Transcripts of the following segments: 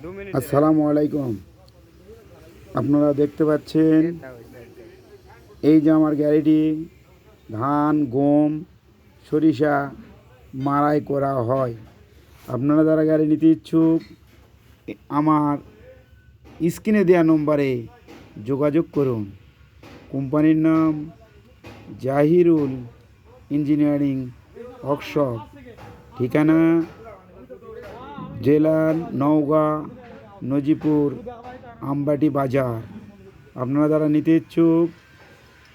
আসসালামু আলাইকুম। আপনারা দেখতে পাচ্ছেন এই যে আমার গাড়িটি ধান, গম, সরিষা মাড়াই করা হয়। আপনারা যারা গাড়ি নিতে ইচ্ছুক আমার স্ক্রিনে দেওয়া নম্বরে যোগাযোগ করুন। কোম্পানির নাম জাহিরুল ইঞ্জিনিয়ারিং ওয়ার্কশপ, ঠিকানা জেলা নওগাঁ, নজিপুর, আমবাটি বাজার। আপনারা যারা নিতে ইচ্ছুক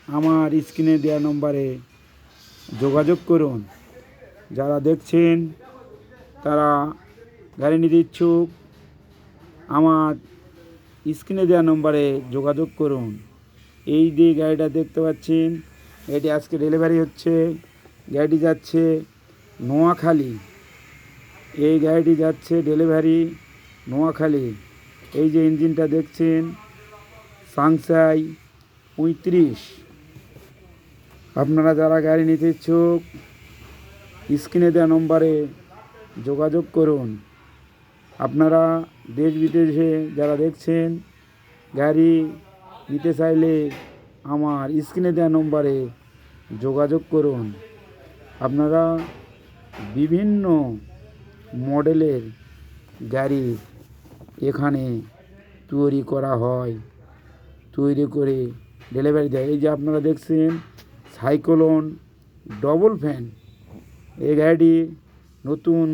আমার স্ক্রিনে দেওয়া নম্বরে যোগাযোগ করুন। যারা দেখছেন তারা গাড়ি নিতে ইচ্ছুক আমার স্ক্রিনে দেওয়া নম্বরে যোগাযোগ করুন। এই যে গাড়িটা দেখতে পাচ্ছেন এটি আজকে ডেলিভারি হচ্ছে। গাড়িটি যাচ্ছে নোয়াখালী। এই গাড়িটি যাচ্ছে ডেলিভারি নোয়াখালী। এই যে ইঞ্জিনটা দেখছেন সাংসাই 35। আপনারা যারা গাড়ি নিতে ইচ্ছুক স্ক্রিনে দেওয়া নম্বরে যোগাযোগ করুন। আপনারা দেশ বিদেশে যারা দেখছেন গাড়ি নিতে চাইলে আমার স্ক্রিনে দেওয়া নম্বরে যোগাযোগ করুন। আপনারা বিভিন্ন মডেলের গাড়ি এখানে তৈরি করা হয়, তৈরি করে ডেলিভারি দেয়। এই যে আপনারা দেখছেন সাইক্লোন ডবল ফ্যান, এই গাড়িটি নতুন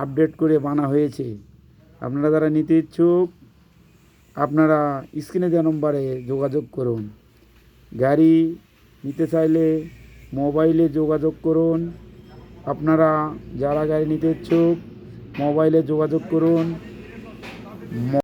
আপডেট করে বানা হয়েছে। আপনারা যারা নিতে ইচ্ছুক আপনারা স্ক্রিনে দেওয়া নম্বরে যোগাযোগ করুন। গাড়ি নিতে চাইলে মোবাইলে যোগাযোগ করুন। আপনারা যারা গাড়ি নিতে ইচ্ছুক মোবাইলে যোগাযোগ করুন।